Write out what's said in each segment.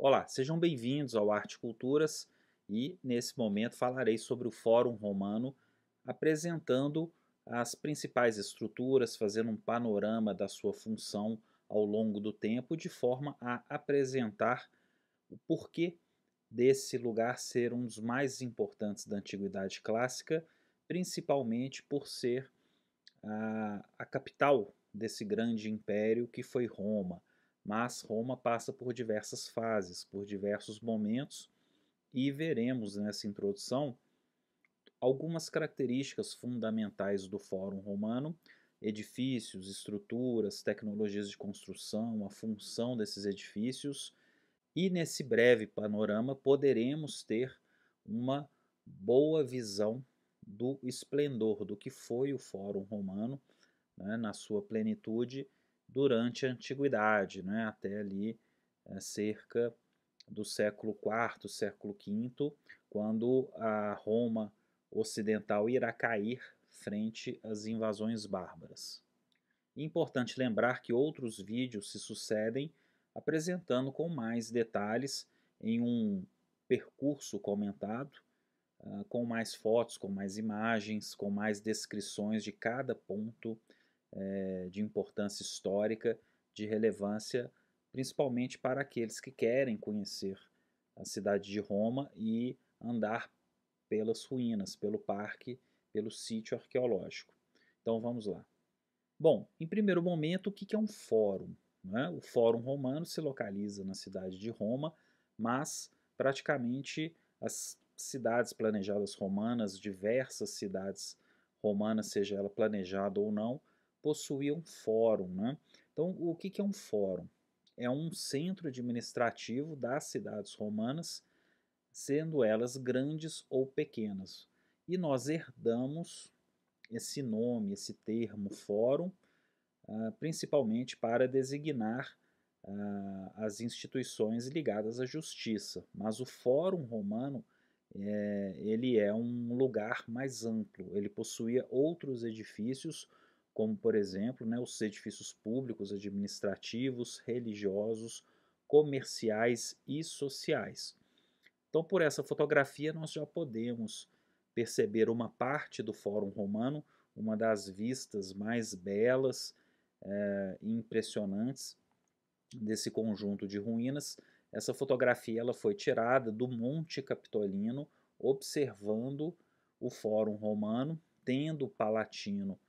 Olá, sejam bem-vindos ao Arte e Culturas e nesse momento falarei sobre o Fórum Romano, apresentando as principais estruturas, fazendo um panorama da sua função ao longo do tempo, de forma a apresentar o porquê desse lugar ser um dos mais importantes da Antiguidade Clássica, principalmente por ser a capital desse grande império que foi Roma. Mas Roma passa por diversas fases, por diversos momentos, e veremos nessa introdução algumas características fundamentais do Fórum Romano, edifícios, estruturas, tecnologias de construção, a função desses edifícios, e nesse breve panorama poderemos ter uma boa visão do esplendor do que foi o Fórum Romano, né, na sua plenitude durante a Antiguidade, né, até ali cerca do século IV, século V, quando a Roma ocidental irá cair frente às invasões bárbaras. É importante lembrar que outros vídeos se sucedem apresentando com mais detalhes em um percurso comentado, com mais fotos, com mais imagens, com mais descrições de cada ponto de importância histórica, de relevância, principalmente para aqueles que querem conhecer a cidade de Roma e andar pelas ruínas, pelo parque, pelo sítio arqueológico. Então vamos lá. Bom, em primeiro momento, o que é um fórum? Né? O Fórum Romano se localiza na cidade de Roma, mas praticamente as cidades planejadas romanas, diversas cidades romanas, seja ela planejada ou não, possuíam fórum. Né? Então, o que é um fórum? É um centro administrativo das cidades romanas, sendo elas grandes ou pequenas. E nós herdamos esse nome, esse termo fórum, principalmente para designar as instituições ligadas à justiça. Mas o Fórum Romano ele é um lugar mais amplo. Ele possuía outros edifícios, como por exemplo, né, os edifícios públicos, administrativos, religiosos, comerciais e sociais. Então, por essa fotografia, nós já podemos perceber uma parte do Fórum Romano, uma das vistas mais belas e impressionantes desse conjunto de ruínas. Essa fotografia ela foi tirada do Monte Capitolino, observando o Fórum Romano, tendo o Palatino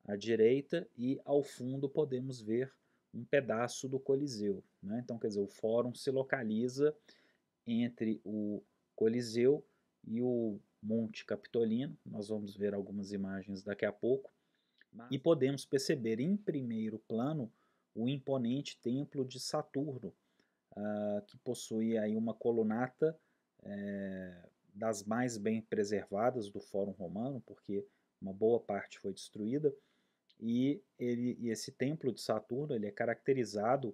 à direita e ao fundo podemos ver um pedaço do Coliseu. Né? Então, quer dizer, o Fórum se localiza entre o Coliseu e o Monte Capitolino. Nós vamos ver algumas imagens daqui a pouco. E podemos perceber em primeiro plano o imponente templo de Saturno, que possui aí uma colunata das mais bem preservadas do Fórum Romano, porque uma boa parte foi destruída, e esse templo de Saturno ele é caracterizado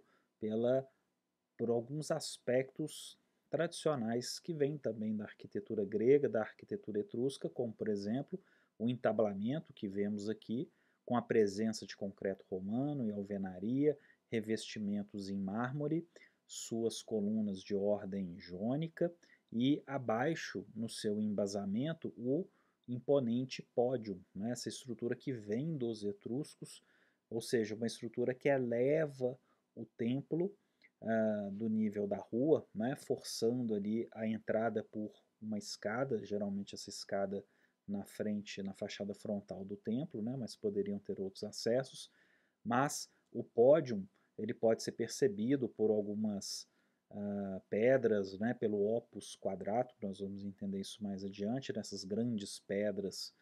por alguns aspectos tradicionais que vêm também da arquitetura grega, da arquitetura etrusca, como por exemplo o entablamento que vemos aqui, com a presença de concreto romano e alvenaria, revestimentos em mármore, suas colunas de ordem jônica e abaixo, no seu embasamento, o imponente pódio, né? Essa estrutura que vem dos etruscos, ou seja, uma estrutura que eleva o templo do nível da rua, né, forçando ali a entrada por uma escada, geralmente essa escada na frente, na fachada frontal do templo, né, mas poderiam ter outros acessos, mas o pódio ele pode ser percebido por algumas pedras, né, pelo opus quadratum, nós vamos entender isso mais adiante, nessas grandes pedras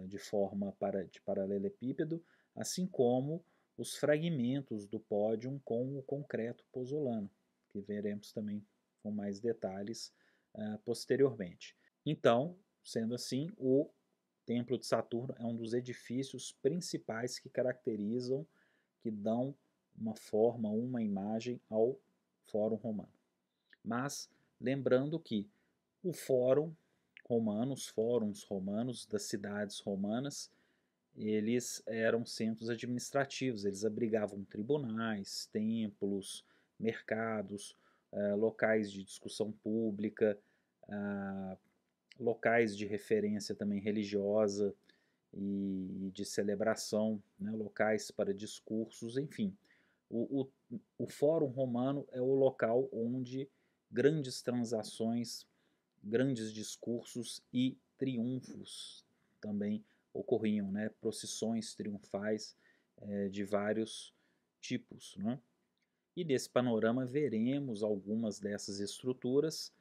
de forma de paralelepípedo, assim como os fragmentos do pódio com o concreto pozzolano, que veremos também com mais detalhes posteriormente. Então, sendo assim, o Templo de Saturno é um dos edifícios principais que caracterizam, que dão uma forma, uma imagem ao Fórum Romano. Mas lembrando que o Fórum Romano, os fóruns romanos das cidades romanas, eles eram centros administrativos, eles abrigavam tribunais, templos, mercados, locais de discussão pública, locais de referência também religiosa e de celebração, né, locais para discursos, enfim. O Fórum Romano é o local onde grandes transações, grandes discursos e triunfos também ocorriam, né, procissões triunfais de vários tipos, né? E nesse panorama veremos algumas dessas estruturas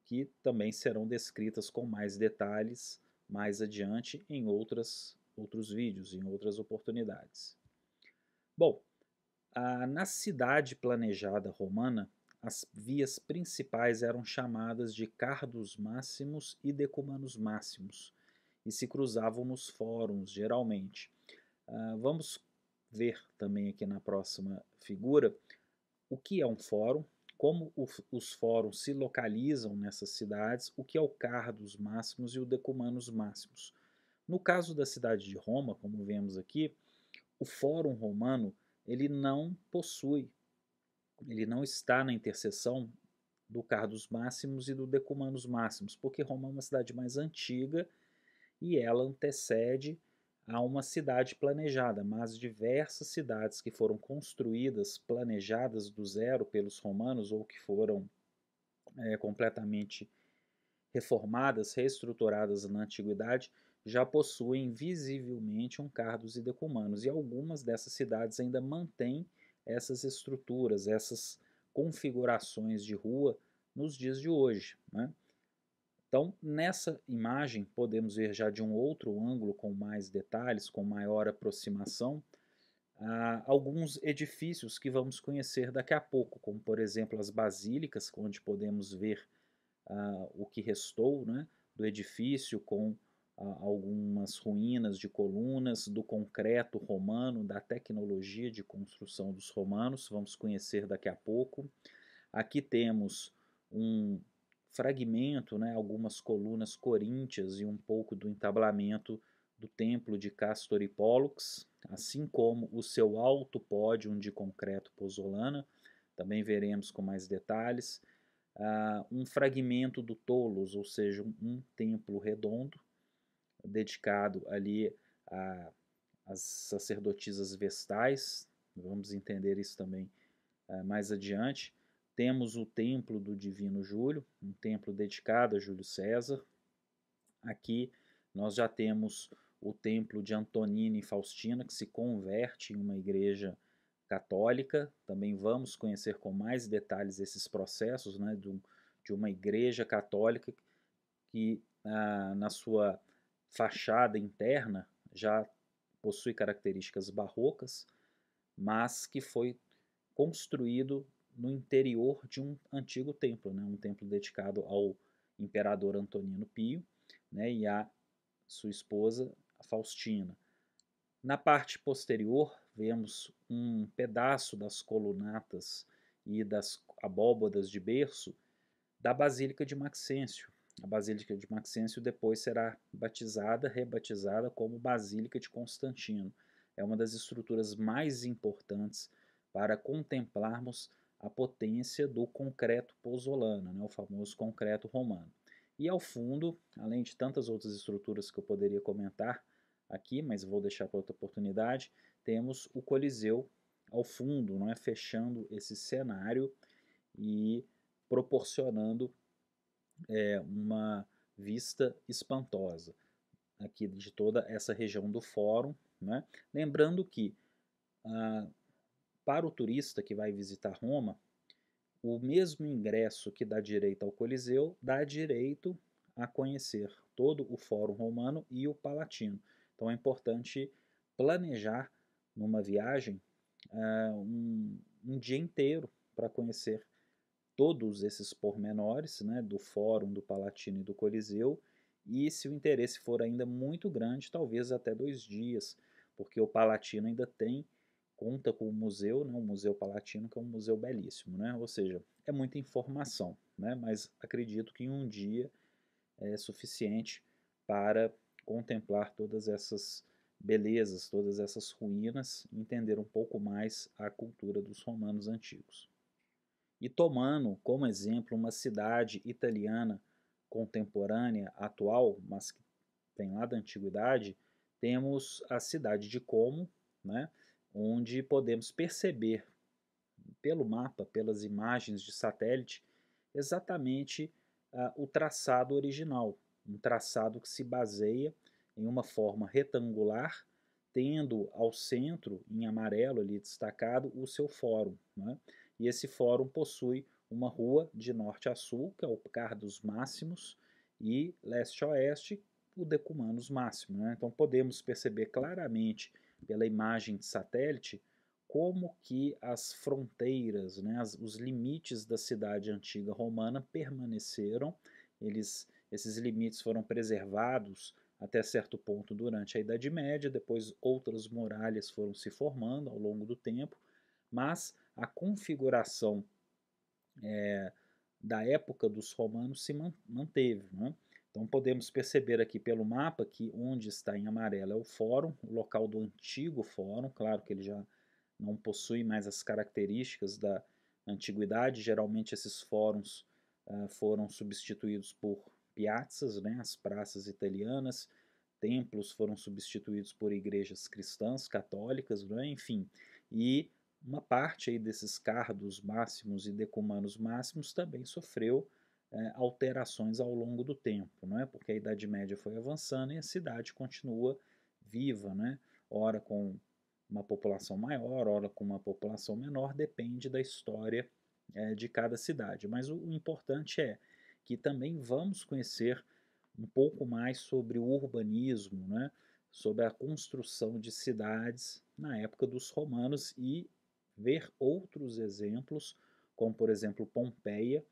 que também serão descritas com mais detalhes mais adiante em outros vídeos, em outras oportunidades. Bom, na cidade planejada romana, as vias principais eram chamadas de Cardos Máximos e Decumanus Máximos e se cruzavam nos fóruns, geralmente. Vamos ver também aqui na próxima figura o que é um fórum, como os fóruns se localizam nessas cidades, o que é o Cardos Máximos e o Decumanus Máximos. No caso da cidade de Roma, como vemos aqui, o Fórum Romano ele não possui, ele não está na interseção do Cardos Máximos e do Decumanus Máximos, porque Roma é uma cidade mais antiga e ela antecede a uma cidade planejada, mas diversas cidades que foram construídas, planejadas do zero pelos romanos ou que foram completamente reformadas, reestruturadas na antiguidade, já possuem visivelmente um Cardos e Decumanus, e algumas dessas cidades ainda mantêm essas estruturas, essas configurações de rua nos dias de hoje, né? Então, nessa imagem, podemos ver já de um outro ângulo, com mais detalhes, com maior aproximação, alguns edifícios que vamos conhecer daqui a pouco, como, por exemplo, as basílicas, onde podemos ver o que restou, né, do edifício, com algumas ruínas de colunas, do concreto romano, da tecnologia de construção dos romanos, vamos conhecer daqui a pouco. Aqui temos um fragmento, né, algumas colunas coríntias e um pouco do entablamento do templo de Castor e Pólux, assim como o seu alto pódio de concreto pozzolana, também veremos com mais detalhes. Um fragmento do Tolos, ou seja, um templo redondo, dedicado ali às sacerdotisas vestais, vamos entender isso também mais adiante. Temos o templo do Divino Júlio, um templo dedicado a Júlio César. Aqui nós já temos o templo de Antonina e Faustina, que se converte em uma igreja católica. Também vamos conhecer com mais detalhes esses processos, né, de uma igreja católica que na sua fachada interna já possui características barrocas, mas que foi construído no interior de um antigo templo, né, um templo dedicado ao imperador Antonino Pio, né, e a sua esposa Faustina. Na parte posterior, vemos um pedaço das colunatas e das abóbadas de berço da Basílica de Maxêncio. A Basílica de Maxêncio depois será rebatizada como Basílica de Constantino. É uma das estruturas mais importantes para contemplarmos a potência do concreto pozzolano, né, o famoso concreto romano. E ao fundo, além de tantas outras estruturas que eu poderia comentar aqui, mas vou deixar para outra oportunidade, temos o Coliseu ao fundo, não é, fechando esse cenário e proporcionando uma vista espantosa aqui de toda essa região do Fórum, né? Lembrando que para o turista que vai visitar Roma, o mesmo ingresso que dá direito ao Coliseu dá direito a conhecer todo o Fórum Romano e o Palatino. Então é importante planejar numa viagem um dia inteiro para conhecer todos esses pormenores, né, do Fórum, do Palatino e do Coliseu, e se o interesse for ainda muito grande, talvez até 2 dias, porque o Palatino ainda conta com o museu, né, o Museu Palatino, que é um museu belíssimo, né, ou seja, é muita informação, né, mas acredito que em um dia é suficiente para contemplar todas essas belezas, todas essas ruínas, e entender um pouco mais a cultura dos romanos antigos. E tomando como exemplo uma cidade italiana contemporânea, atual, mas que vem lá da antiguidade, temos a cidade de Como, né, onde podemos perceber pelo mapa, pelas imagens de satélite, exatamente o traçado original, um traçado que se baseia em uma forma retangular, tendo ao centro, em amarelo ali destacado, o seu fórum, né? E esse fórum possui uma rua de norte a sul, que é o Cardos Máximos, e leste a oeste, o Decumanus Máximo, né? Então podemos perceber claramente pela imagem de satélite como que as fronteiras, né, os limites da cidade antiga romana permaneceram, esses limites foram preservados até certo ponto durante a Idade Média, depois outras muralhas foram se formando ao longo do tempo, mas a configuração da época dos romanos se manteve. Né? Então podemos perceber aqui pelo mapa que onde está em amarelo é o fórum, o local do antigo fórum, claro que ele já não possui mais as características da antiguidade. Geralmente esses fóruns foram substituídos por piazzas, né, as praças italianas, templos foram substituídos por igrejas cristãs, católicas, né, enfim. E uma parte aí desses cardos máximos e decumanos máximos também sofreu alterações ao longo do tempo, né, porque a Idade Média foi avançando e a cidade continua viva, né, ora com uma população maior, ora com uma população menor, depende da história de cada cidade. Mas o importante é que também vamos conhecer um pouco mais sobre o urbanismo, né? Sobre a construção de cidades na época dos romanos e ver outros exemplos, como por exemplo Pompeia,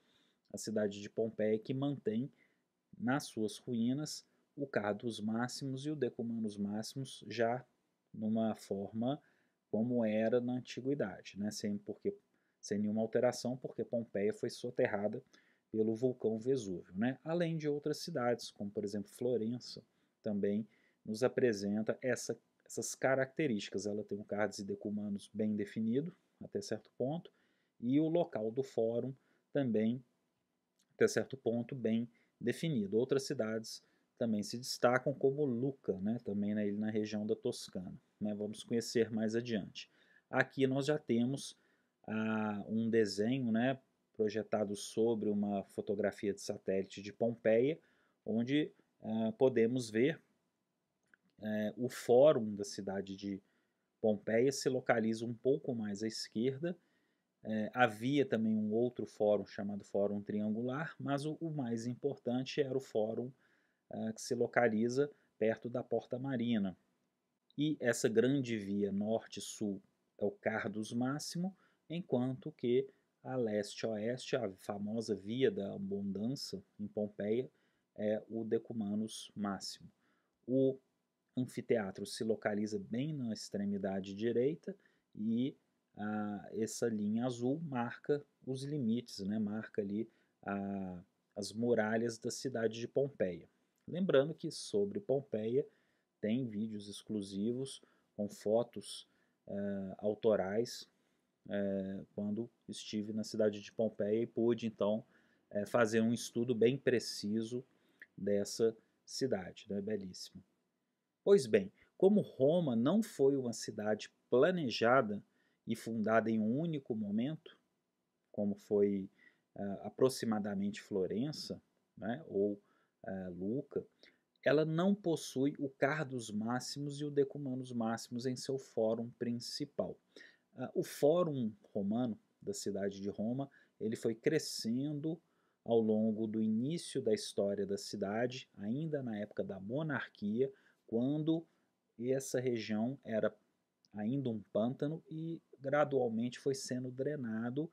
a cidade de Pompeia que mantém nas suas ruínas o Cardos Máximos e o Decumanus Máximos já numa forma como era na antiguidade, né? Sem nenhuma alteração, porque Pompeia foi soterrada pelo vulcão Vesúvio, né? Além de outras cidades, como por exemplo Florença, também nos apresenta essas características. Ela tem um Cardos e Decumanus bem definido, até certo ponto, e o local do fórum também, até certo ponto, bem definido. Outras cidades também se destacam, como Lucca, né, também na região da Toscana. Né, vamos conhecer mais adiante. Aqui nós já temos um desenho, né, projetado sobre uma fotografia de satélite de Pompeia, onde podemos ver o fórum da cidade de Pompeia se localiza um pouco mais à esquerda. Havia também um outro fórum chamado Fórum Triangular, mas o mais importante era o fórum que se localiza perto da Porta Marina. E essa grande via norte-sul é o Cardos Máximo, enquanto que a leste-oeste, a famosa Via da Abundância em Pompeia, é o Decumanus Máximo. O anfiteatro se localiza bem na extremidade direita e essa linha azul marca os limites, né? Marca ali as muralhas da cidade de Pompeia. Lembrando que sobre Pompeia tem vídeos exclusivos com fotos autorais quando estive na cidade de Pompeia e pude então fazer um estudo bem preciso dessa cidade, né? Belíssima. Pois bem, como Roma não foi uma cidade planejada e fundada em um único momento, como foi aproximadamente Florença, né, ou Lucca, ela não possui o Cardos Máximos e o Decumanus Máximos em seu fórum principal. O fórum romano da cidade de Roma, ele foi crescendo ao longo do início da história da cidade, ainda na época da monarquia, quando essa região era ainda um pântano e gradualmente foi sendo drenado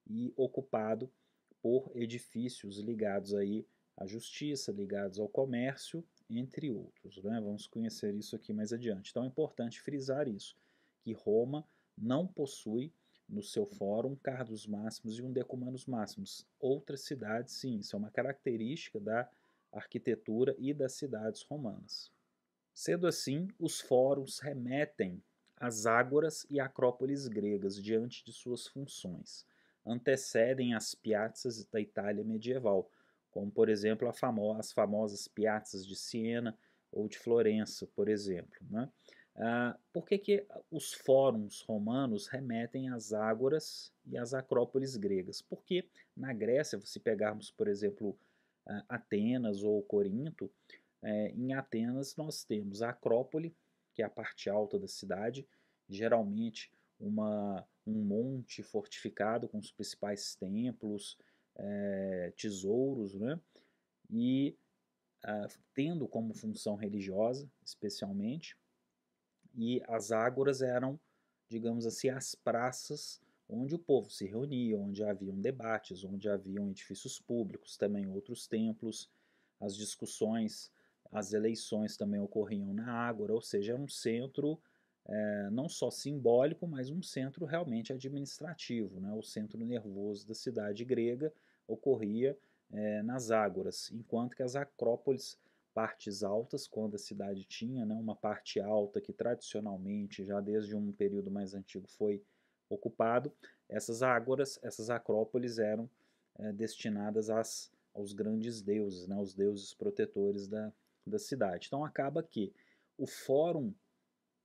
e ocupado por edifícios ligados aí à justiça, ligados ao comércio, entre outros. Né? Vamos conhecer isso aqui mais adiante. Então é importante frisar isso, que Roma não possui no seu fórum Cardos Máximos e um Decumanus Máximos. Outras cidades, sim, isso é uma característica da arquitetura e das cidades romanas. Sendo assim, os fóruns remetem às ágoras e acrópolis gregas diante de suas funções. antecedem as piazzas da Itália medieval, como, por exemplo, as famosas piazzas de Siena ou de Florença, por exemplo. Né? Por que os fóruns romanos remetem às ágoras e às acrópolis gregas? Porque na Grécia, se pegarmos, por exemplo, Atenas ou Corinto, em Atenas nós temos a Acrópole, que é a parte alta da cidade, geralmente um monte fortificado com os principais templos, tesouros, né? E tendo como função religiosa, especialmente, e as ágoras eram, digamos assim, as praças onde o povo se reunia, onde haviam debates, onde haviam edifícios públicos, também outros templos, as discussões, as eleições também ocorriam na ágora, ou seja, era um centro não só simbólico, mas um centro realmente administrativo, né? O centro nervoso da cidade grega ocorria nas ágoras, enquanto que as acrópolis, partes altas, quando a cidade tinha, né, uma parte alta que tradicionalmente, já desde um período mais antigo, foi ocupado, essas ágoras, essas acrópolis eram destinadas aos grandes deuses, né, os deuses protetores da cidade. Então acaba que o fórum,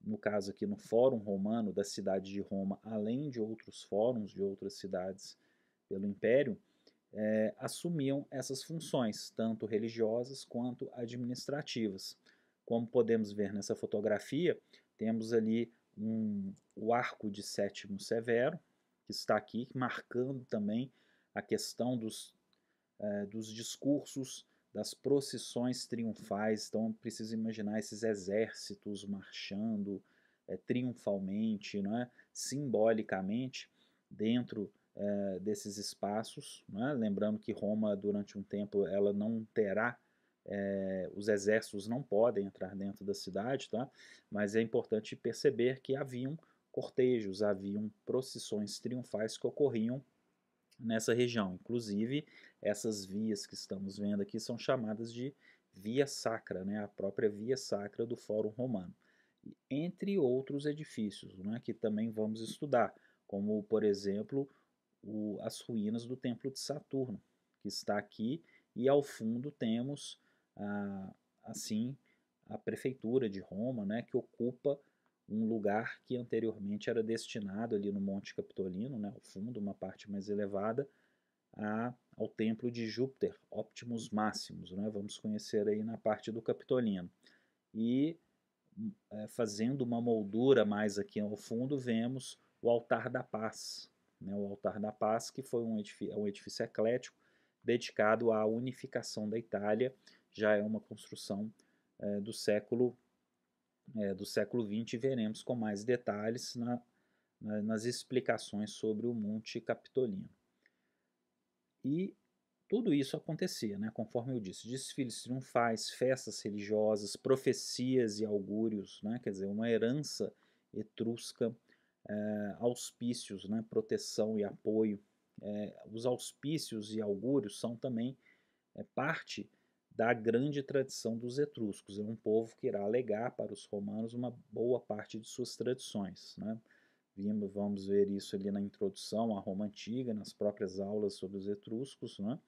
no caso aqui no Fórum Romano da cidade de Roma, além de outros fóruns de outras cidades pelo Império, assumiam essas funções, tanto religiosas quanto administrativas. Como podemos ver nessa fotografia, temos ali o Arco de Sétimo Severo, que está aqui, marcando também a questão dos discursos, das procissões triunfais. Então, preciso imaginar esses exércitos marchando triunfalmente, não é? Simbolicamente, dentro desses espaços. Não é? Lembrando que Roma, durante um tempo, ela não terá os exércitos não podem entrar dentro da cidade, tá? Mas é importante perceber que haviam cortejos, haviam procissões triunfais que ocorriam nessa região. Inclusive, essas vias que estamos vendo aqui são chamadas de via sacra, né? A própria via sacra do Fórum Romano. Entre outros edifícios, né? Que também vamos estudar, como, por exemplo, as ruínas do Templo de Saturno, que está aqui, e ao fundo temos, assim, a prefeitura de Roma, né? Que ocupa um lugar que anteriormente era destinado ali no Monte Capitolino, né, ao fundo, uma parte mais elevada, ao templo de Júpiter, Optimus Maximus, né, vamos conhecer aí na parte do Capitolino. E fazendo uma moldura mais aqui ao fundo, vemos o Altar da Paz, né, o Altar da Paz, que foi um edifício eclético dedicado à unificação da Itália, já é uma construção do século XX, e veremos com mais detalhes nas explicações sobre o Monte Capitolino. E tudo isso acontecia, né, conforme eu disse, desfiles triunfais, festas religiosas, profecias e augúrios, né, quer dizer, uma herança etrusca, auspícios, né, proteção e apoio. Os auspícios e augúrios são também parte da grande tradição dos etruscos. É um povo que irá legar para os romanos uma boa parte de suas tradições. Né? Vamos ver isso ali na introdução à Roma Antiga, nas próprias aulas sobre os etruscos. Né?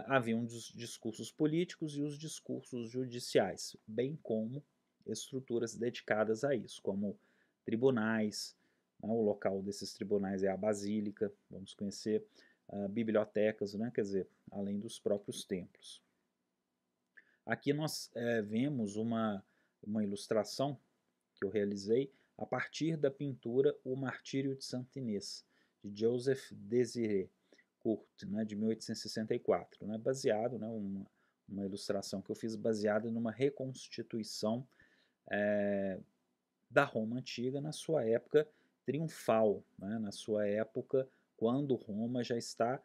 Haviam os discursos políticos e os discursos judiciais, bem como estruturas dedicadas a isso, como tribunais. Né? O local desses tribunais é a basílica, vamos conhecer bibliotecas, né? Quer dizer, além dos próprios templos. Aqui nós vemos uma ilustração que eu realizei a partir da pintura O Martírio de Santa Inês, de Joseph Désiré Court, né, de 1864, né, baseado, né, uma ilustração que eu fiz baseada numa reconstituição da Roma Antiga na sua época triunfal, né, na sua época quando Roma já está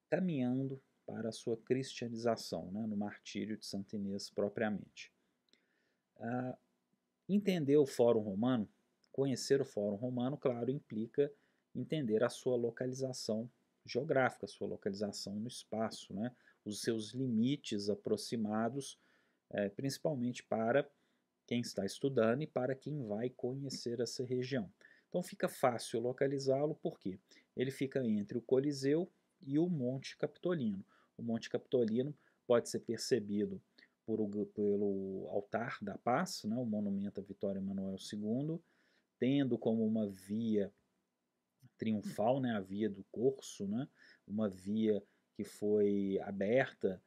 caminhando para a sua cristianização, né, no martírio de Santa Inês propriamente. Entender o Fórum Romano, conhecer o Fórum Romano, claro, implica entender a sua localização geográfica, a sua localização no espaço, né, os seus limites aproximados, principalmente para quem está estudando e para quem vai conhecer essa região. Então fica fácil localizá-lo, porque ele fica entre o Coliseu e o Monte Capitolino. O Monte Capitolino pode ser percebido pelo Altar da Paz, né, o monumento a Vitória Emanuel II, tendo como uma via triunfal, né, a via do Corso, né, uma via que foi aberta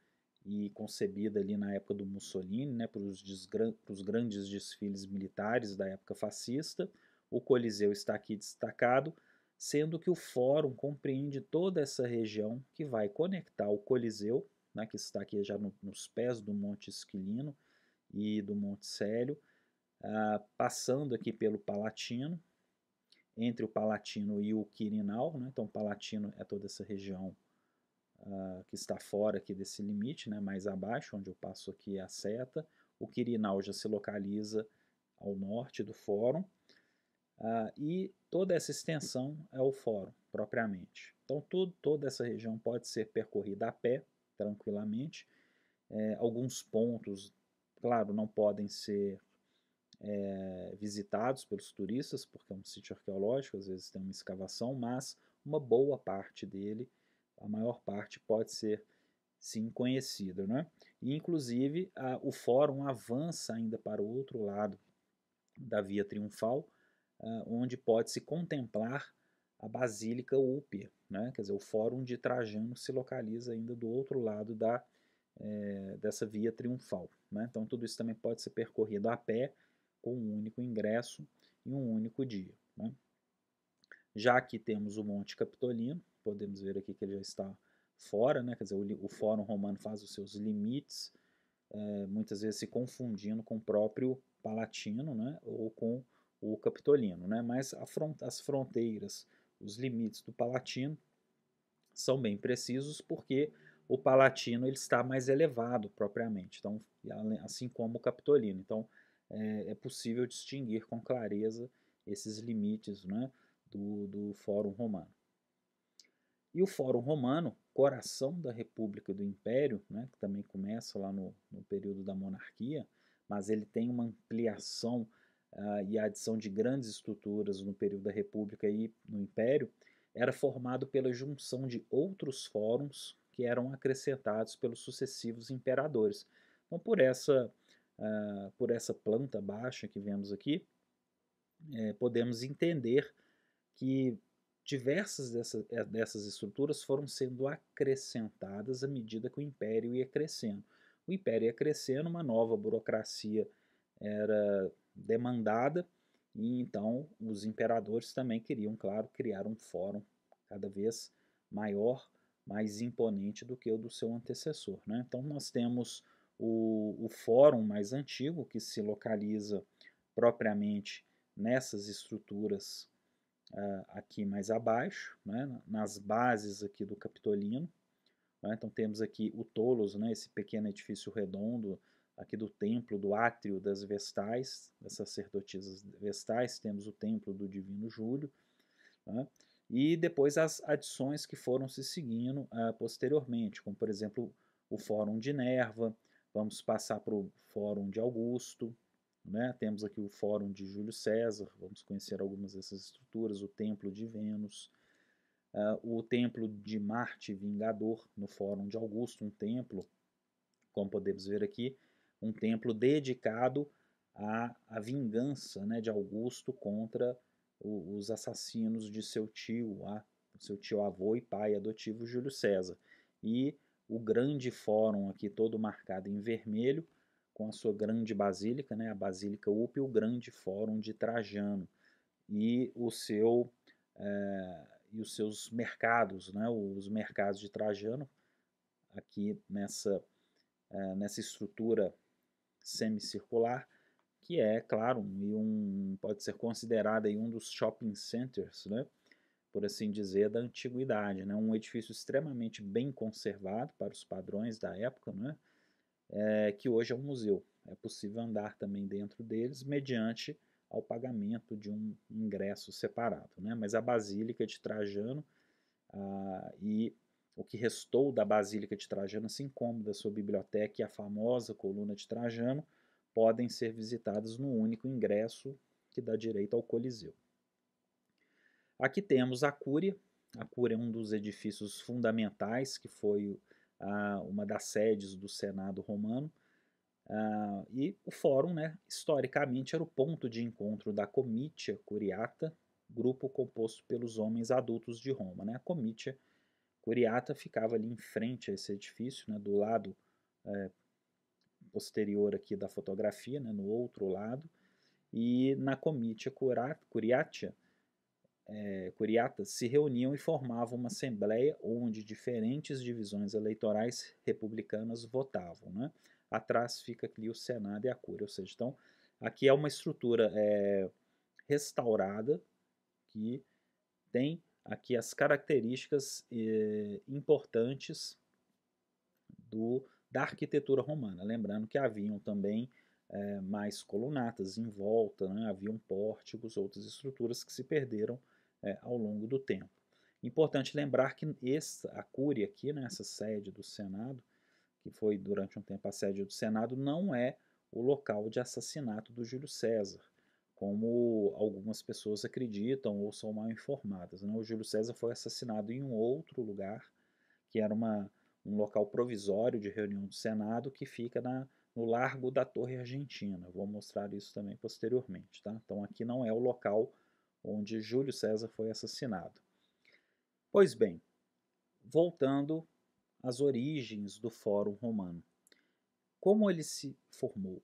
e concebida ali na época do Mussolini, né, para os grandes desfiles militares da época fascista. O Coliseu está aqui destacado, sendo que o Fórum compreende toda essa região que vai conectar o Coliseu, né, que está aqui já nos pés do Monte Esquilino e do Monte Célio, passando aqui pelo Palatino, entre o Palatino e o Quirinal, né? Então o Palatino é toda essa região que está fora aqui desse limite, né? Mais abaixo, onde eu passo aqui a seta. O Quirinal já se localiza ao norte do Fórum, e toda essa extensão é o Fórum, propriamente. Então toda essa região pode ser percorrida a pé, tranquilamente. Alguns pontos, claro, não podem ser visitados pelos turistas, porque é um sítio arqueológico, às vezes tem uma escavação, mas uma boa parte dele, a maior parte, pode ser sim conhecida, né? E, inclusive, o fórum avança ainda para o outro lado da Via Triunfal, onde pode-se contemplar a Basílica Úpia, né? Quer dizer, o Fórum de Trajano se localiza ainda do outro lado dessa Via Triunfal, né? Então tudo isso também pode ser percorrido a pé, com um único ingresso em um único dia, né? Já que temos o Monte Capitolino, podemos ver aqui que ele já está fora, né? Quer dizer, o Fórum Romano faz os seus limites, muitas vezes se confundindo com o próprio Palatino, né? Ou com o Capitolino, né? Mas as fronteiras, os limites do Palatino são bem precisos, porque o Palatino ele está mais elevado propriamente, então, assim como o Capitolino. Então é possível distinguir com clareza esses limites, né, do Fórum Romano. E o Fórum Romano, coração da República do Império, né, que também começa lá no período da monarquia, mas ele tem uma ampliação e a adição de grandes estruturas no período da República e no Império, era formado pela junção de outros fóruns que eram acrescentados pelos sucessivos imperadores. Então, por essa planta baixa que vemos aqui, podemos entender que diversas dessas estruturas foram sendo acrescentadas à medida que o Império ia crescendo. O Império ia crescendo, uma nova burocracia era demandada, e então os imperadores também queriam, claro, criar um fórum cada vez maior, mais imponente do que o do seu antecessor, né? Então nós temos o fórum mais antigo, que se localiza propriamente nessas estruturas aqui mais abaixo, né, nas bases aqui do Capitolino. Né? Então temos aqui o Tolos, né, esse pequeno edifício redondo aqui do templo, do átrio das Vestais, das sacerdotisas Vestais. Temos o templo do Divino Júlio, né? E depois as adições que foram se seguindo posteriormente, como por exemplo o Fórum de Nerva. Vamos passar para o Fórum de Augusto, né? Temos aqui o Fórum de Júlio César, vamos conhecer algumas dessas estruturas, o Templo de Vênus, o Templo de Marte Vingador, no Fórum de Augusto, um templo, como podemos ver aqui, um templo dedicado à vingança, né, de Augusto contra os assassinos de seu tio avô e pai adotivo Júlio César. E o grande fórum aqui todo marcado em vermelho, com a sua grande basílica, né, a Basílica Úpia, o grande fórum de Trajano e e os seus mercados, né, os mercados de Trajano, aqui nessa estrutura semicircular, que é, claro, pode ser considerado aí um dos shopping centers, né, por assim dizer, da antiguidade, né, um edifício extremamente bem conservado para os padrões da época, né, que hoje é um museu. É possível andar também dentro deles mediante ao pagamento de um ingresso separado, né? Mas a Basílica de Trajano e o que restou da Basílica de Trajano, assim como da sua biblioteca e a famosa coluna de Trajano, podem ser visitadas no único ingresso que dá direito ao Coliseu. Aqui temos a Cúria. A Cúria é um dos edifícios fundamentais, que foi uma das sedes do Senado romano. E o Fórum, né, historicamente, era o ponto de encontro da Comitia Curiata, grupo composto pelos homens adultos de Roma. Né? A Comitia Curiata ficava ali em frente a esse edifício, né, do lado posterior aqui da fotografia, né, no outro lado, e na Comitia Curiatia, Curiatas se reuniam e formavam uma assembleia onde diferentes divisões eleitorais republicanas votavam. Né? Atrás fica aqui o Senado e a Cúria, ou seja, então aqui é uma estrutura restaurada que tem aqui as características importantes da arquitetura romana. Lembrando que haviam também mais colunatas em volta, né? Haviam pórticos, outras estruturas que se perderam ao longo do tempo. Importante lembrar que a Cúria aqui, né, essa sede do Senado, que foi durante um tempo a sede do Senado, não é o local de assassinato do Júlio César, como algumas pessoas acreditam ou são mal informadas. Né? O Júlio César foi assassinado em um outro lugar, que era um local provisório de reunião do Senado, que fica no Largo da Torre Argentina. Vou mostrar isso também posteriormente. Tá? Então aqui não é o local onde Júlio César foi assassinado. Pois bem, voltando às origens do Fórum Romano. Como ele se formou?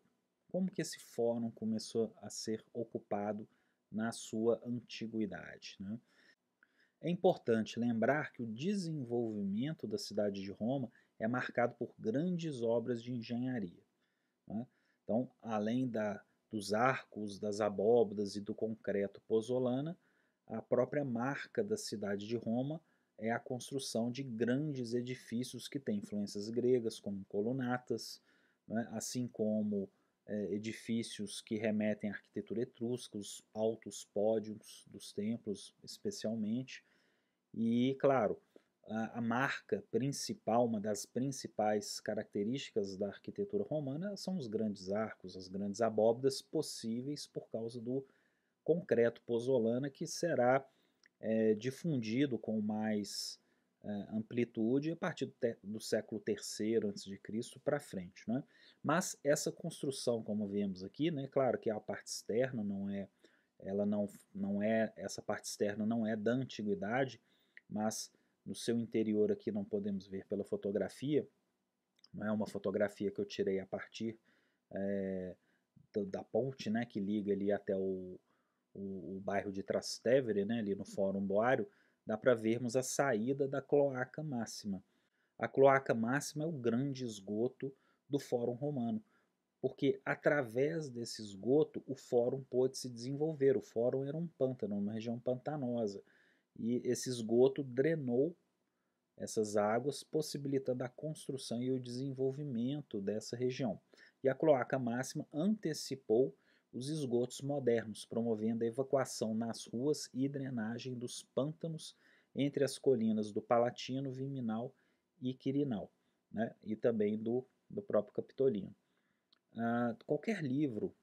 Como que esse fórum começou a ser ocupado na sua antiguidade? Né? É importante lembrar que o desenvolvimento da cidade de Roma é marcado por grandes obras de engenharia. Né? Então, além dos arcos, das abóbadas e do concreto pozzolana, a própria marca da cidade de Roma é a construção de grandes edifícios que têm influências gregas, como colunatas, né? Assim como edifícios que remetem à arquitetura etrusca, os altos pódios dos templos, especialmente. E, claro, a marca principal, uma das principais características da arquitetura romana são os grandes arcos, as grandes abóbadas possíveis por causa do concreto pozzolana que será difundido com mais amplitude a partir do século III a.C. para frente. Né? Mas essa construção, como vemos aqui, né, claro que a parte externa essa parte externa não é da antiguidade, mas no seu interior aqui não podemos ver pela fotografia, não é uma fotografia que eu tirei a partir da ponte, né, que liga ali até o bairro de Trastevere, né, ali no Fórum Boário, dá para vermos a saída da Cloaca Máxima. A Cloaca Máxima é o grande esgoto do Fórum Romano, porque através desse esgoto o Fórum pôde se desenvolver. O Fórum era um pântano, uma região pantanosa, e esse esgoto drenou essas águas, possibilitando a construção e o desenvolvimento dessa região. E a Cloaca Máxima antecipou os esgotos modernos, promovendo a evacuação nas ruas e drenagem dos pântanos entre as colinas do Palatino, Viminal e Quirinal, né? E também do próprio Capitolino. Qualquer livro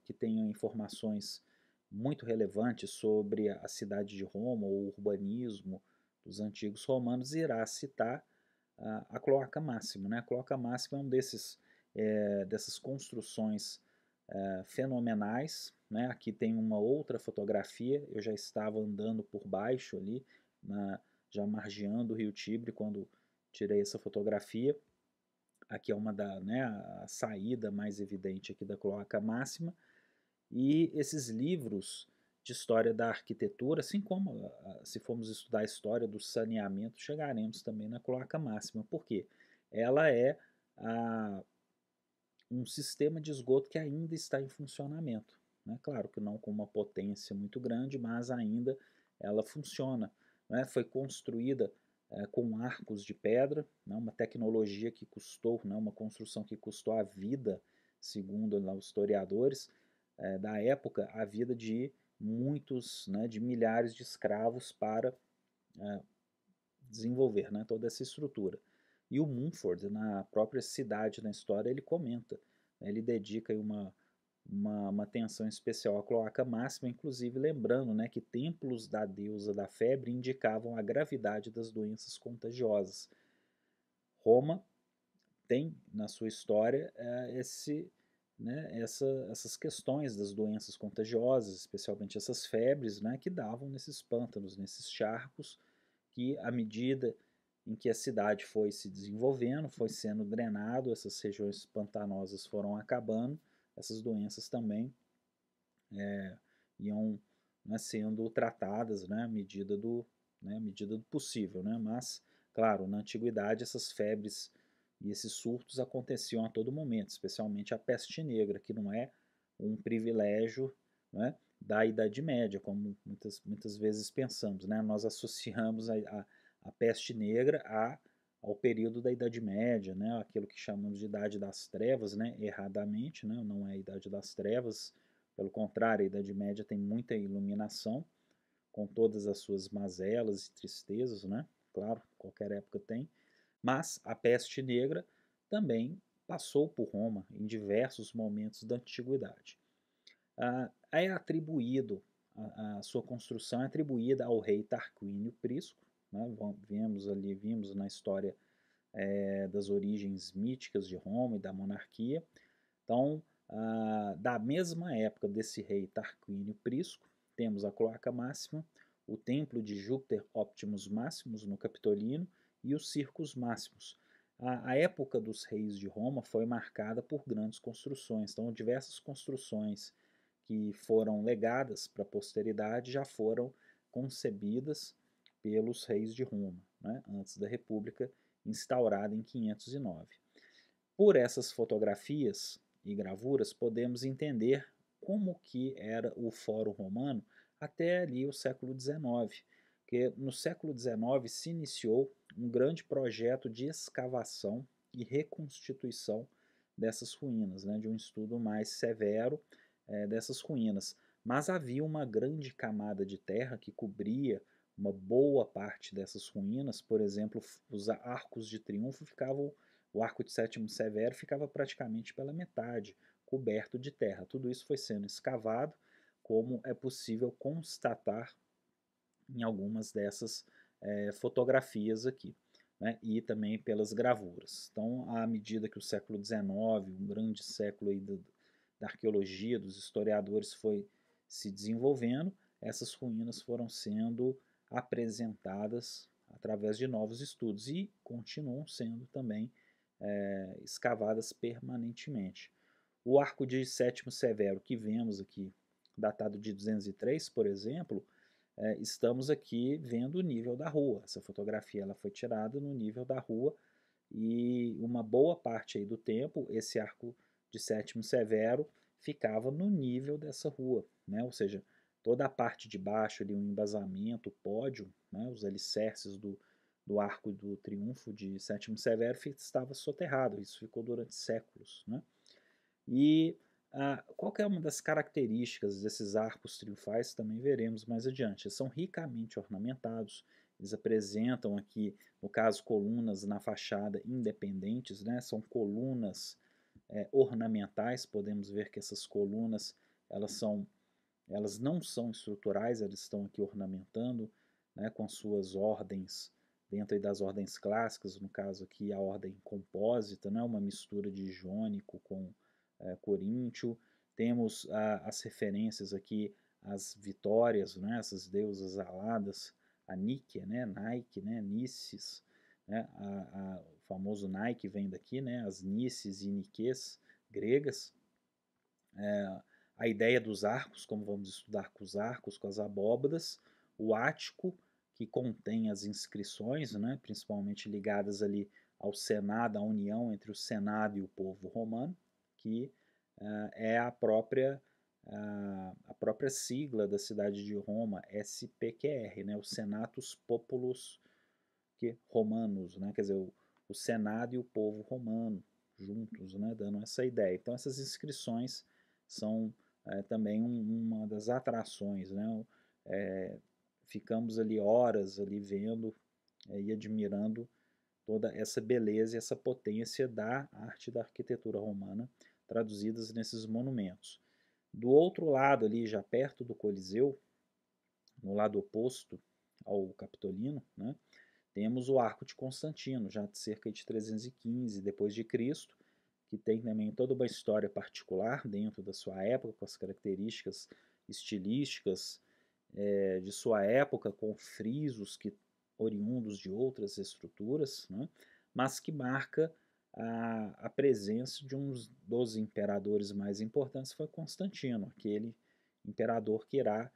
que tenha informações muito relevantes sobre a cidade de Roma ou o urbanismo dos antigos romanos irá citar a Cloaca Máxima. Né? A Cloaca Máxima é um dessas construções fenomenais. Né? Aqui tem uma outra fotografia, eu já estava andando por baixo ali, já margeando o Rio Tibre quando tirei essa fotografia. Aqui é a saída mais evidente aqui da Cloaca Máxima. E esses livros de história da arquitetura, assim como se formos estudar a história do saneamento, chegaremos também na Cloaca Máxima. Por quê? Ela é um sistema de esgoto que ainda está em funcionamento. Né? Claro que não com uma potência muito grande, mas ainda ela funciona. Né? Foi construída com arcos de pedra, né? Uma tecnologia que custou, né? Uma construção que custou a vida, segundo os historiadores da época, a vida de muitos, né? De milhares de escravos para desenvolver, né? Toda essa estrutura. E o Mumford, na própria cidade, na história, ele comenta, né? Ele dedica uma atenção especial à cloaca máxima, inclusive lembrando, né, que templos da deusa da febre indicavam a gravidade das doenças contagiosas. Roma tem na sua história essas questões das doenças contagiosas, especialmente essas febres, né, que davam nesses pântanos, nesses charcos, que à medida em que a cidade foi se desenvolvendo, foi sendo drenado, essas regiões pantanosas foram acabando, essas doenças também iam, né, sendo tratadas, à medida do possível, né? Mas, claro, na antiguidade essas febres e esses surtos aconteciam a todo momento, especialmente a peste negra, que não é um privilégio, né, da Idade Média, como muitas vezes pensamos, né? Nós associamos a peste negra ao período da Idade Média, né? Aquilo que chamamos de Idade das Trevas, né? Erradamente, né? Não é a Idade das Trevas, pelo contrário, a Idade Média tem muita iluminação, com todas as suas mazelas e tristezas, né? Claro, qualquer época tem. Mas a peste negra também passou por Roma em diversos momentos da antiguidade. É atribuído, a sua construção é atribuída ao rei Tarquínio Prisco, né? Vimos na história das origens míticas de Roma e da monarquia. Então, da mesma época desse rei Tarquínio Prisco, temos a Cloaca Máxima, o templo de Júpiter Optimus Maximus no Capitolino e os Circos Máximos. A época dos reis de Roma foi marcada por grandes construções, então diversas construções que foram legadas para a posteridade já foram concebidas pelos reis de Roma, né, antes da República instaurada em 509. Por essas fotografias e gravuras podemos entender como que era o Fórum Romano até ali o século XIX, que no século XIX se iniciou um grande projeto de escavação e reconstituição dessas ruínas, né, de um estudo mais severo dessas ruínas. Mas havia uma grande camada de terra que cobria uma boa parte dessas ruínas, por exemplo, os arcos de triunfo ficavam, o arco de Sétimo Severo ficava praticamente pela metade, coberto de terra. Tudo isso foi sendo escavado, como é possível constatar em algumas dessas fotografias aqui, né? E também pelas gravuras. Então, à medida que o século XIX, um grande século aí da arqueologia, dos historiadores, foi se desenvolvendo, essas ruínas foram sendo apresentadas através de novos estudos e continuam sendo também escavadas permanentemente. O arco de Sétimo Severo que vemos aqui, datado de 203, por exemplo, estamos aqui vendo o nível da rua. Essa fotografia ela foi tirada no nível da rua e uma boa parte aí do tempo esse arco de Sétimo Severo ficava no nível dessa rua, né? Ou seja, toda a parte de baixo ali, o embasamento, o pódio, né? Os alicerces do arco do triunfo de Sétimo Severo estava soterrado, isso ficou durante séculos, né? E qual é uma das características desses arcos triunfais também veremos mais adiante. Eles são ricamente ornamentados, eles apresentam aqui, no caso, colunas na fachada independentes, né? São colunas ornamentais, podemos ver que essas colunas elas não são estruturais, elas estão aqui ornamentando, né, com suas ordens, dentro das ordens clássicas, no caso aqui a ordem compósita, né, uma mistura de jônico com coríntio. Temos as referências aqui às vitórias, né, essas deusas aladas, a Nike, né, Nike, né, Nices, né, o famoso Nike vem daqui, né, as Nices e Niques gregas. A ideia dos arcos, como vamos estudar com os arcos, com as abóbadas, o ático, que contém as inscrições, né, principalmente ligadas ali ao Senado, à união entre o Senado e o povo romano, que é a própria sigla da cidade de Roma, SPQR, né, o Senatus Populus Romanus, né, quer dizer, o Senado e o povo romano juntos, né, dando essa ideia. Então essas inscrições são também uma das atrações, né? Ficamos ali horas ali vendo e admirando toda essa beleza e essa potência da arte da arquitetura romana traduzidas nesses monumentos. Do outro lado ali, já perto do Coliseu, no lado oposto ao Capitolino, né, temos o Arco de Constantino, já de cerca de 315 depois de Cristo, que tem também toda uma história particular dentro da sua época, com as características estilísticas de sua época, com frisos que oriundos de outras estruturas, né, mas que marca a presença de um dos imperadores mais importantes, foi Constantino, aquele imperador que irá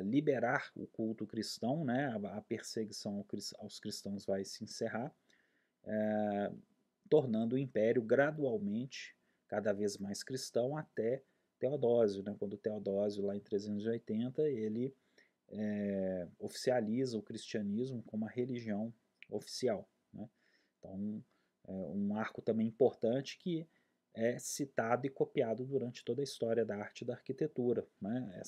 liberar o culto cristão, né, a perseguição aos cristãos vai se encerrar, tornando o império gradualmente cada vez mais cristão até Teodósio, né, quando Teodósio, lá em 380, ele oficializa o cristianismo como a religião oficial. Né? Então, um arco também importante que é citado e copiado durante toda a história da arte e da arquitetura. Né?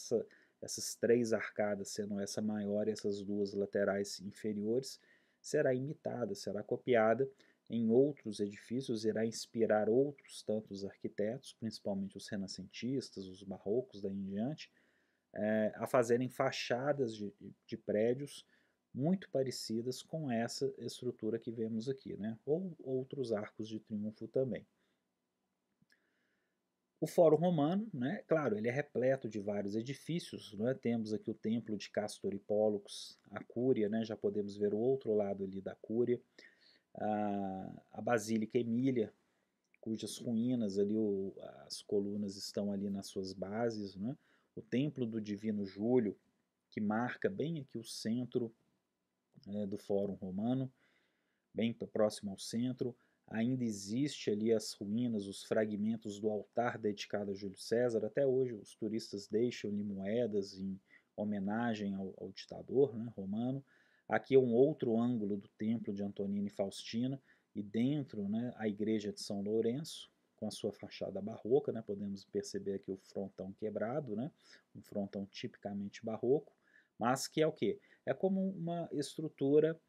Essas três arcadas, sendo essa maior e essas duas laterais inferiores, será imitada, será copiada em outros edifícios, irá inspirar outros tantos arquitetos, principalmente os renascentistas, os barrocos daí em diante, a fazerem fachadas de prédios muito parecidas com essa estrutura que vemos aqui, né? Ou outros arcos de triunfo também. O Fórum Romano, né, claro, ele é repleto de vários edifícios, né? Temos aqui o Templo de Castor e Pólux, a Cúria, né? Já podemos ver o outro lado ali da Cúria, a Basílica Emília, cujas ruínas ali, as colunas estão ali nas suas bases, né? O Templo do Divino Júlio, que marca bem aqui o centro do Fórum Romano, bem próximo ao centro. Ainda existe ali as ruínas, os fragmentos do altar dedicado a Júlio César. Até hoje os turistas deixam ali moedas em homenagem ao ditador, né, romano. Aqui é um outro ângulo do templo de Antonina e Faustina, e dentro, né, a igreja de São Lourenço, com a sua fachada barroca, né, podemos perceber aqui o frontão quebrado, né, um frontão tipicamente barroco, mas que é o quê? É como uma estrutura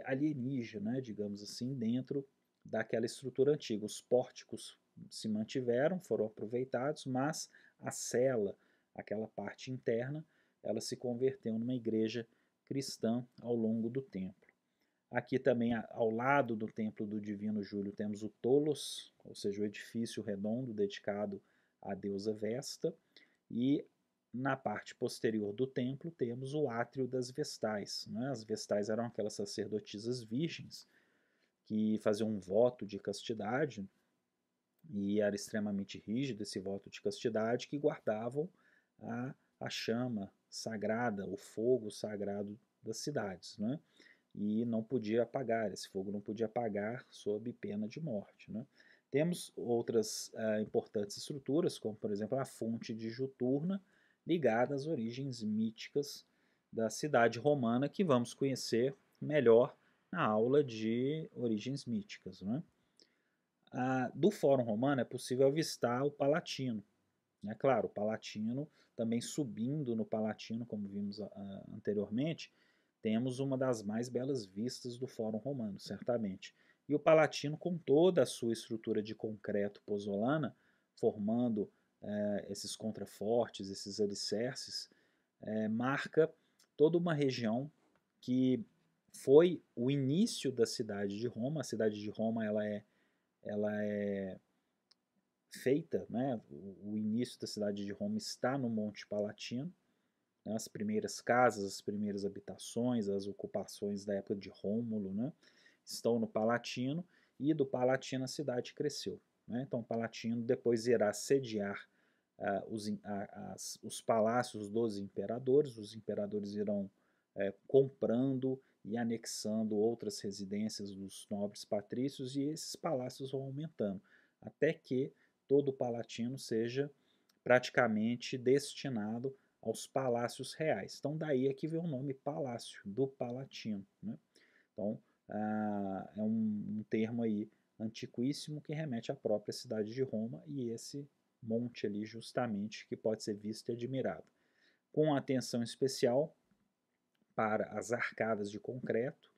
alienígena, né, digamos assim, dentro daquela estrutura antiga. Os pórticos se mantiveram, foram aproveitados, mas a cela, aquela parte interna, ela se converteu numa igreja cristã ao longo do tempo. Aqui também, ao lado do Templo do Divino Júlio, temos o Tolos, ou seja, o edifício redondo dedicado à deusa Vesta, e na parte posterior do templo temos o átrio das Vestais. Né? As Vestais eram aquelas sacerdotisas virgens que faziam um voto de castidade, e era extremamente rígido esse voto de castidade, que guardavam a chama sagrada, o fogo sagrado das cidades. Né? E não podia apagar, esse fogo não podia apagar sob pena de morte. Né? Temos outras importantes estruturas, como por exemplo a fonte de Juturna, ligada às origens míticas da cidade romana, que vamos conhecer melhor na aula de origens míticas. Né? Do Fórum Romano é possível avistar o Palatino. Né? Claro, o Palatino, também subindo no Palatino, como vimos anteriormente, temos uma das mais belas vistas do Fórum Romano, certamente. E o Palatino, com toda a sua estrutura de concreto pozzolana, formando esses contrafortes, esses alicerces, marca toda uma região que foi o início da cidade de Roma. A cidade de Roma ela é feita, né? O início da cidade de Roma está no Monte Palatino, né? As primeiras casas, as primeiras habitações, as ocupações da época de Rômulo, né? Estão no Palatino, e do Palatino a cidade cresceu. Né? Então, o Palatino depois irá sediar os palácios dos imperadores. Os imperadores irão comprando e anexando outras residências dos nobres patrícios, e esses palácios vão aumentando, até que todo o Palatino seja praticamente destinado aos palácios reais. Então daí é que vem o nome Palácio do Palatino. Né? Então é um termo aí antiquíssimo que remete à própria cidade de Roma, e esse monte ali justamente que pode ser visto e admirado. Com atenção especial para as arcadas de concreto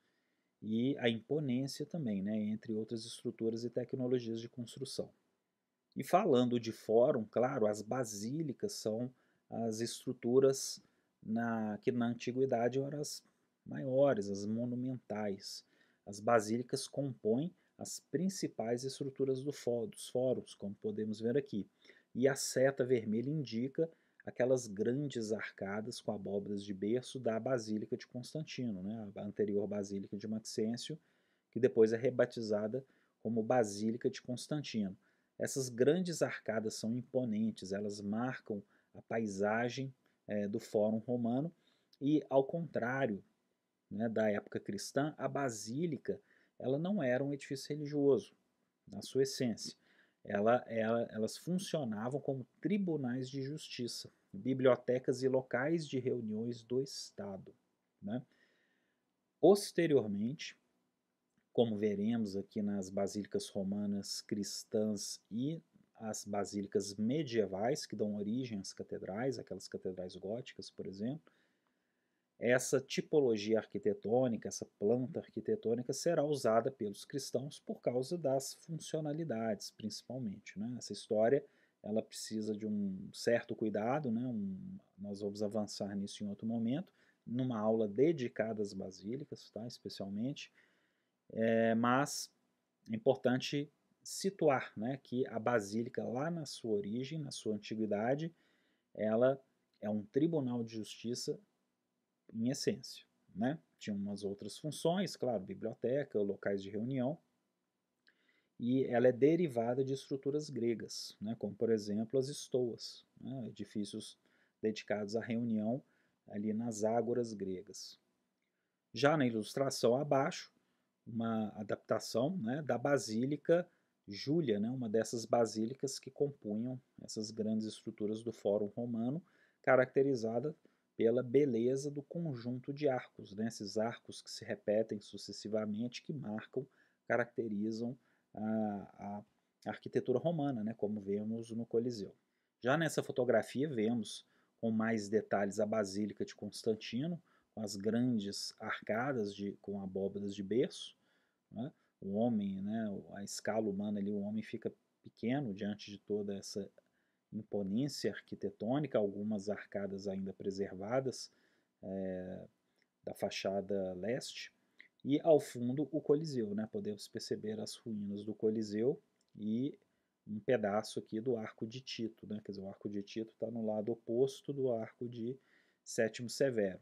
e a imponência também, né, entre outras estruturas e tecnologias de construção. E falando de fórum, claro, as basílicas são as estruturas que na antiguidade eram as maiores, as monumentais. As basílicas compõem as principais estruturas dos fóruns, como podemos ver aqui. E a seta vermelha indica aquelas grandes arcadas com abóbadas de berço da Basílica de Constantino, né? A anterior Basílica de Maxêncio, que depois é rebatizada como Basílica de Constantino. Essas grandes arcadas são imponentes, elas marcam a paisagem do Fórum Romano e, ao contrário, né, da época cristã, a basílica ela não era um edifício religioso, na sua essência. Elas funcionavam como tribunais de justiça, bibliotecas e locais de reuniões do Estado. Né? Posteriormente, como veremos aqui nas basílicas romanas cristãs e as basílicas medievais, que dão origem às catedrais, aquelas catedrais góticas, por exemplo, essa tipologia arquitetônica, essa planta arquitetônica será usada pelos cristãos por causa das funcionalidades, principalmente. Né? Essa história ela precisa de um certo cuidado, né? Nós vamos avançar nisso em outro momento, numa aula dedicada às basílicas, tá? Especialmente, mas é importante situar, né, que a basílica lá na sua origem, na sua antiguidade, ela é um tribunal de justiça em essência. Né? Tinha umas outras funções, claro, biblioteca, locais de reunião, e ela é derivada de estruturas gregas, né? Como por exemplo as estoas, né? Edifícios dedicados à reunião ali nas ágoras gregas. Já na ilustração abaixo, uma adaptação, né, da Basílica Júlia, né, uma dessas basílicas que compunham essas grandes estruturas do Fórum Romano, caracterizada pela beleza do conjunto de arcos, né, esses arcos que se repetem sucessivamente, que marcam, caracterizam a arquitetura romana, né, como vemos no Coliseu. Já nessa fotografia vemos com mais detalhes a Basílica de Constantino, com as grandes arcadas com abóbadas de berço. Né? O homem, né, a escala humana ali, o homem fica pequeno diante de toda essa imponência arquitetônica, algumas arcadas ainda preservadas da fachada leste, e ao fundo o Coliseu. Né? Podemos perceber as ruínas do Coliseu e um pedaço aqui do Arco de Tito. Né? Quer dizer, o Arco de Tito está no lado oposto do Arco de Sétimo Severo.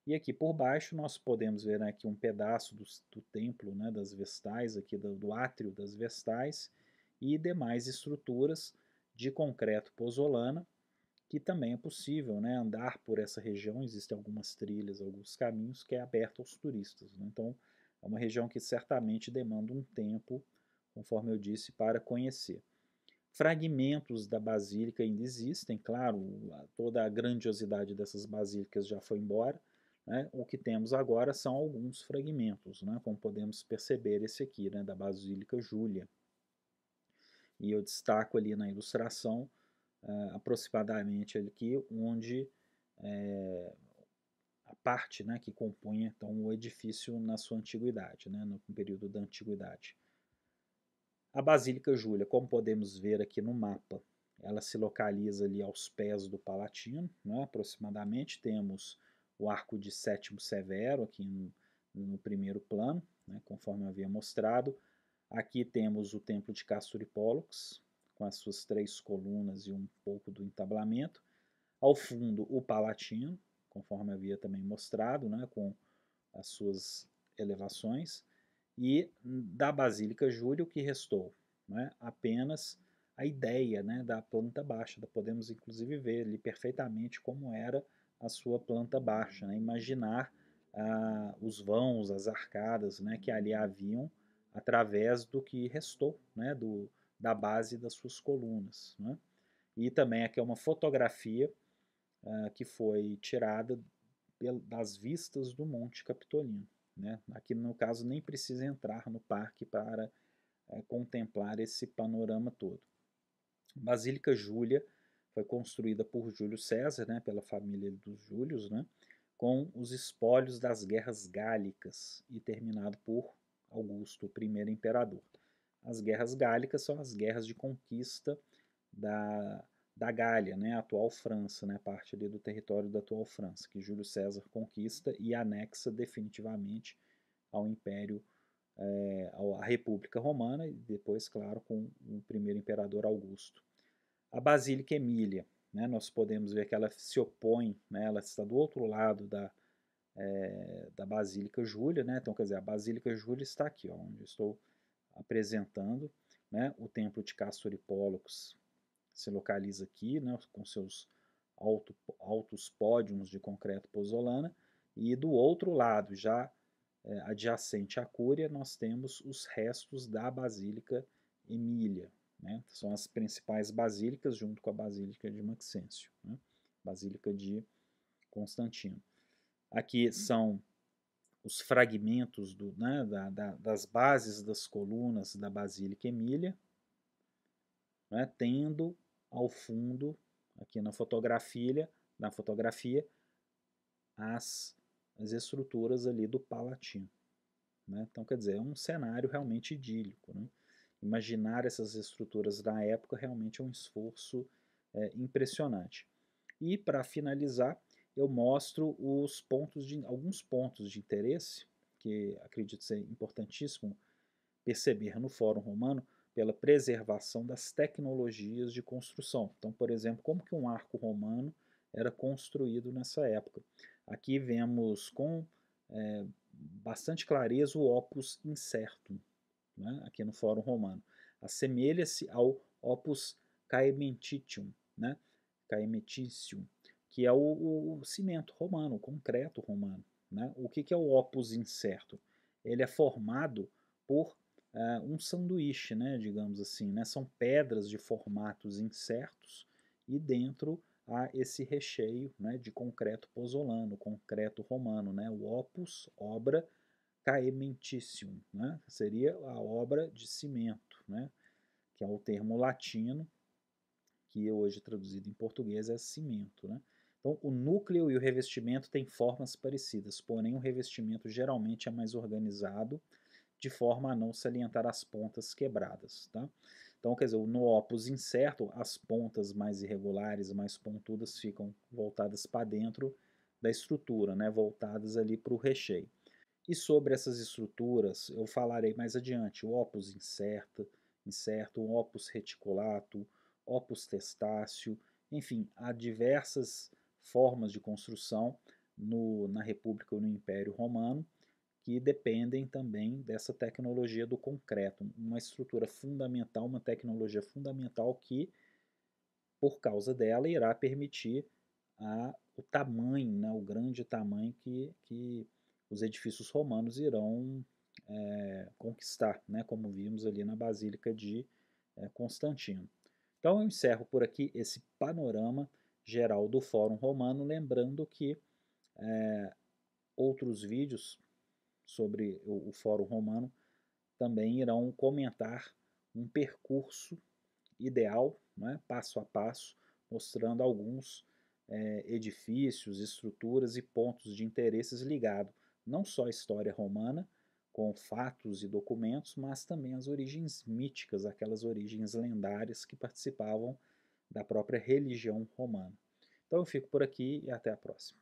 E aqui por baixo nós podemos ver aqui um pedaço do templo, né, das Vestais, aqui do átrio das Vestais, e demais estruturas de concreto pozzolana, que também é possível, né, andar por essa região. Existem algumas trilhas, alguns caminhos que é aberto aos turistas. Né? Então é uma região que certamente demanda um tempo, conforme eu disse, para conhecer. Fragmentos da basílica ainda existem, claro, toda a grandiosidade dessas basílicas já foi embora. Né? O que temos agora são alguns fragmentos, né? Como podemos perceber esse aqui, né? Da Basílica Júlia. E eu destaco ali na ilustração aproximadamente aqui onde a parte, né, que compunha então, o edifício na sua antiguidade, né? No período da antiguidade. A Basílica Júlia, como podemos ver aqui no mapa, ela se localiza ali aos pés do Palatino, né? Aproximadamente temos o Arco de Sétimo Severo aqui no primeiro plano, né? Conforme eu havia mostrado. Aqui temos o Templo de Castor e Pólux, com as suas 3 colunas e um pouco do entablamento. Ao fundo, o Palatino, conforme havia também mostrado, né? Com as suas elevações. E da Basílica Júlia, o que restou? Né? Apenas a ideia, né, da planta baixa. Podemos inclusive ver ali perfeitamente como era a sua planta baixa. Né? Imaginar os vãos, as arcadas, né, que ali haviam através do que restou, né, da base das suas colunas. Né? E também aqui é uma fotografia que foi tirada das vistas do Monte Capitolino. Né? Aqui, no caso, nem precisa entrar no parque para contemplar esse panorama todo. Basílica Júlia foi construída por Júlio César, né, pela família dos Júlios, né, com os espólios das guerras gálicas e terminado por Augusto, o primeiro imperador. as guerras gálicas são as guerras de conquista da Gália, né, a atual França, né, parte ali do território da atual França, que Júlio César conquista e anexa definitivamente ao Império, à República Romana, e depois, claro, com o primeiro imperador Augusto. A Basílica Emília, né, nós podemos ver que ela se opõe, né, ela está do outro lado da Basílica Júlia, né, então, quer dizer, a Basílica Júlia está aqui, ó, onde eu estou apresentando, né, o Templo de Castor e Pólux se localiza aqui, né, com seus altos pódios de concreto pozzolana, e do outro lado, já adjacente à Cúria, nós temos os restos da Basílica Emília, né, são as principais basílicas junto com a Basílica de Maxêncio, né, Basílica de Constantino. Aqui são os fragmentos né, das bases das colunas da Basílica Emília, né, tendo ao fundo, aqui na fotografia, as estruturas ali do Palatino. Né? Então, quer dizer, é um cenário realmente idílico. Né? Imaginar essas estruturas na época realmente é um esforço impressionante. E, para finalizar, eu mostro alguns pontos de interesse, que acredito ser importantíssimo perceber no Fórum Romano, pela preservação das tecnologias de construção. Então, por exemplo, como que um arco romano era construído nessa época. Aqui vemos com bastante clareza o opus incertum, né, aqui no Fórum Romano. Assemelha-se ao opus caementitium, né, caementicium, que é o cimento romano, o concreto romano. Né? O que é o opus incerto? Ele é formado por um sanduíche, né, digamos assim. Né? São pedras de formatos incertos e dentro há esse recheio, né, de concreto pozzolano, concreto romano, né? O opus, obra caementicium, né? Seria a obra de cimento, né? Que é o termo latino, que hoje traduzido em português é cimento. Né? Então, o núcleo e o revestimento têm formas parecidas, porém o revestimento geralmente é mais organizado, de forma a não salientar as pontas quebradas. Tá? Então, quer dizer, no opus incerto, as pontas mais irregulares, mais pontudas, ficam voltadas para dentro da estrutura, né? Voltadas ali para o recheio. E sobre essas estruturas eu falarei mais adiante, o opus incerto, o opus reticulato, opus testáceo, enfim, há diversas formas de construção na República ou no Império Romano que dependem também dessa tecnologia do concreto, uma estrutura fundamental, uma tecnologia fundamental que, por causa dela, irá permitir o tamanho, né, o grande tamanho que os edifícios romanos irão conquistar, né, como vimos ali na Basílica de Constantino. Então eu encerro por aqui esse panorama geral do Fórum Romano, lembrando que outros vídeos sobre o Fórum Romano também irão comentar um percurso ideal, né, passo a passo, mostrando alguns edifícios, estruturas e pontos de interesses ligados não só à história romana, com fatos e documentos, mas também as origens míticas, aquelas origens lendárias que participavam da própria religião romana. Então eu fico por aqui e até a próxima.